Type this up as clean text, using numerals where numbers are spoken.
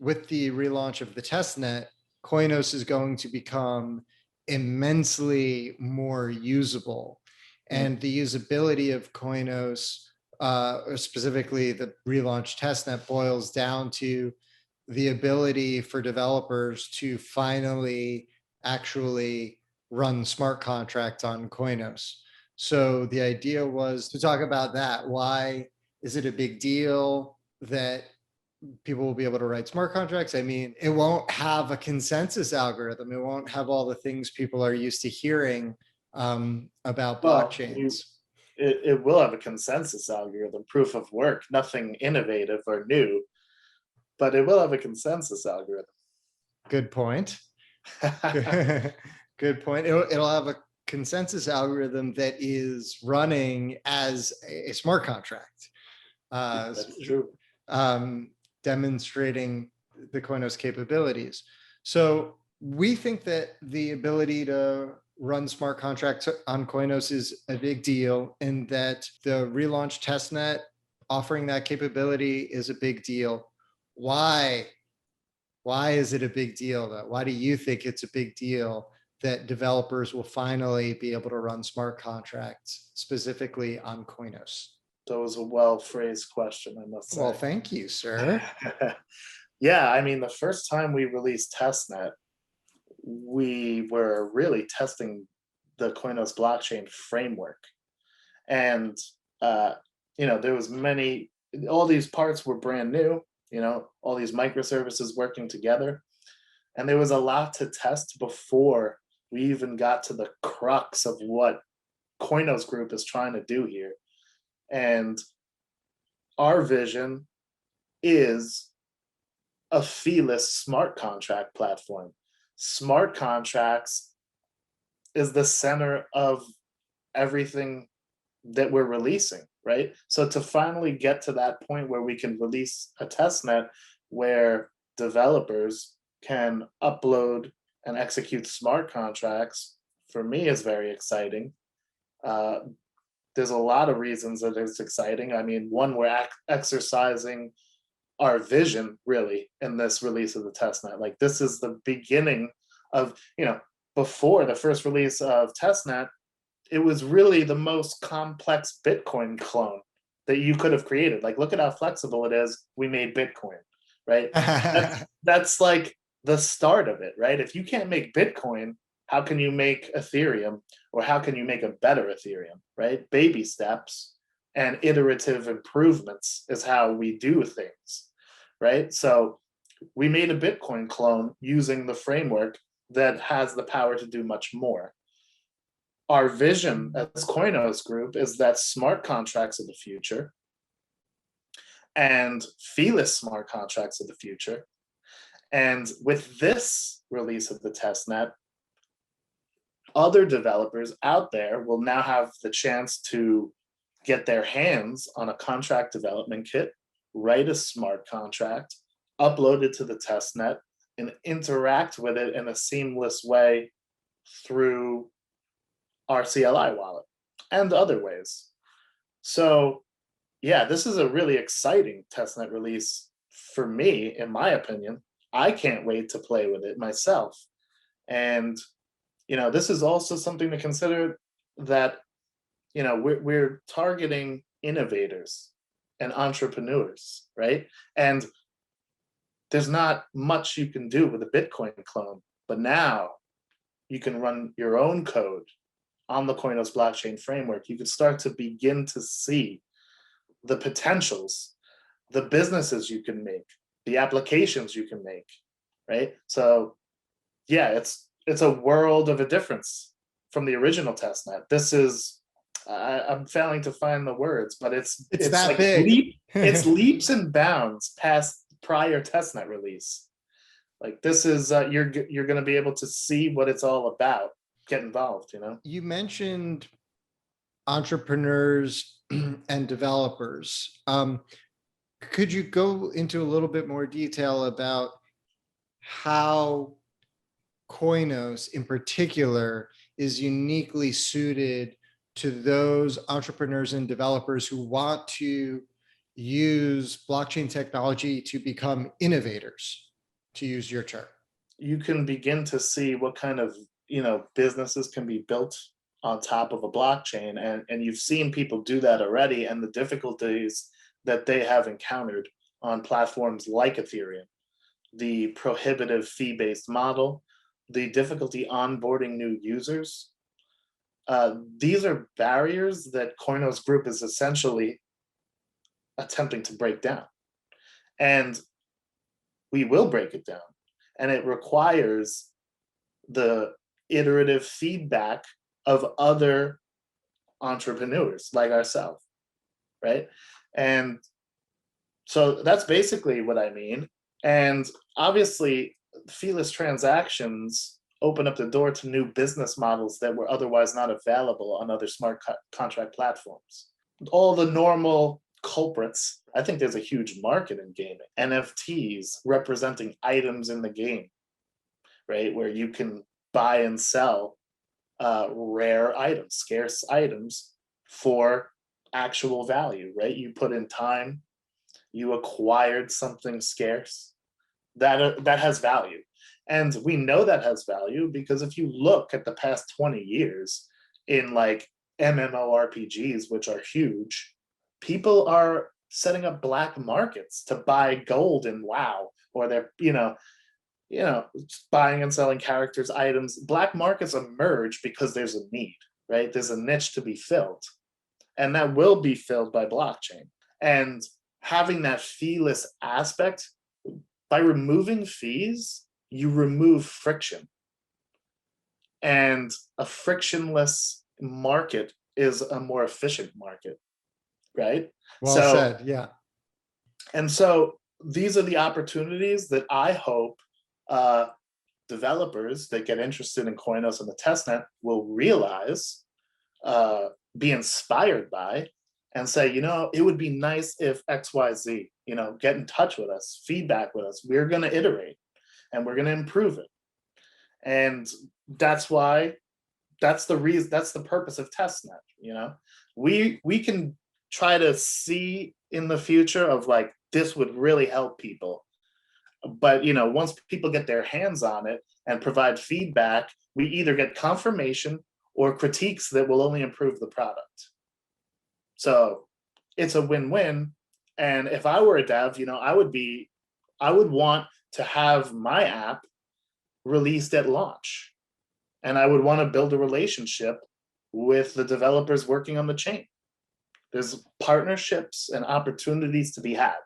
with the relaunch of the testnet, Koinos is going to become immensely more usable. And the usability of Koinos, or specifically the relaunched testnet, boils down to the ability for developers to finally actually run smart contracts on Koinos. So the idea was to talk about that. Why is it a big deal that people will be able to write smart contracts? I mean, it won't have a consensus algorithm. It won't have all the things people are used to hearing about Well, blockchains. it will have a consensus algorithm, proof of work, nothing innovative or new, but it will have a consensus algorithm. Good point. Good point. It'll have a consensus algorithm that is running as a smart contract. That's true. Demonstrating the Koinos capabilities. So we think that the ability to run smart contracts on Koinos is a big deal, and that the relaunched testnet offering that capability is a big deal. Why is it a big deal though? Why do you think it's a big deal that developers will finally be able to run smart contracts specifically on Koinos? That was a well-phrased question, I must say. Well, thank you, sir. Yeah, I mean, the first time we released testnet, we were really testing the Koinos blockchain framework. And there was all these parts were brand new, all these microservices working together. And there was a lot to test before we even got to the crux of what Koinos Group is trying to do here. And our vision is a feeless smart contract platform. Smart contracts is the center of everything that we're releasing, right? So to finally get to that point where we can release a testnet where developers can upload and execute smart contracts, for me, is very exciting. There's a lot of reasons that it's exciting. I mean, one, we're exercising our vision really in this release of the testnet. Like, this is the beginning of, before the first release of testnet, it was really the most complex Bitcoin clone that you could have created. Like, look at how flexible it is. We made Bitcoin, right? That's like the start of it, right? If you can't make Bitcoin, how can you make Ethereum, or how can you make a better Ethereum, right? Baby steps and iterative improvements is how we do things, right? So we made a Bitcoin clone using the framework that has the power to do much more. Our vision as Koinos Group is that smart contracts of the future and feeless smart contracts of the future. And with this release of the testnet, other developers out there will now have the chance to get their hands on a contract development kit, write a smart contract, upload it to the testnet, and interact with it in a seamless way through our CLI wallet and other ways. So yeah, this is a really exciting testnet release for me, in my opinion. I can't wait to play with it myself. And this is also something to consider, that we're targeting innovators and entrepreneurs, right? And there's not much you can do with a Bitcoin clone, but now you can run your own code on the Koinos blockchain framework. You can start to begin to see the potentials, the businesses you can make, the applications you can make, right? So yeah, it's a world of a difference from the original testnet. This is, I'm failing to find the words, but it's that like big. It's leaps and bounds past prior testnet release. Like, this is you're going to be able to see what it's all about. Get involved. You mentioned entrepreneurs and developers. Could you go into a little bit more detail about how Koinos in particular is uniquely suited to those entrepreneurs and developers who want to use blockchain technology to become innovators? to use your term. You can begin to see what kind of, businesses can be built on top of a blockchain, and you've seen people do that already, and the difficulties that they have encountered on platforms like Ethereum, the prohibitive fee-based model, the difficulty onboarding new users. These are barriers that Koinos Group is essentially attempting to break down. And we will break it down. And it requires the iterative feedback of other entrepreneurs like ourselves, right? And so that's basically what I mean. And obviously, feeless transactions open up the door to new business models that were otherwise not available on other smart contract platforms. All the normal culprits, I think there's a huge market in gaming. NFTs representing items in the game, right? Where you can buy and sell rare items, scarce items for actual value, right? You put in time, you acquired something scarce, that has value. And we know that has value because if you look at the past 20 years in like MMORPGs, which are huge, people are setting up black markets to buy gold in WoW, or they're, buying and selling characters, items. Black markets emerge because there's a need, right? There's a niche to be filled, and that will be filled by blockchain. And having that feeless aspect, by removing fees, you remove friction. And a frictionless market is a more efficient market, right? Well said. Yeah. And so these are the opportunities that I hope developers that get interested in Koinos and the testnet will realize, be inspired by, and say, it would be nice if XYZ, get in touch with us, feedback with us. We're going to iterate and we're going to improve it. And that's why, that's the reason, that's the purpose of testnet. We can try to see in the future of like, this would really help people. But, once people get their hands on it and provide feedback, we either get confirmation or critiques that will only improve the product. So it's a win-win. And if I were a dev, I would want to have my app released at launch. And I would want to build a relationship with the developers working on the chain. There's partnerships and opportunities to be had.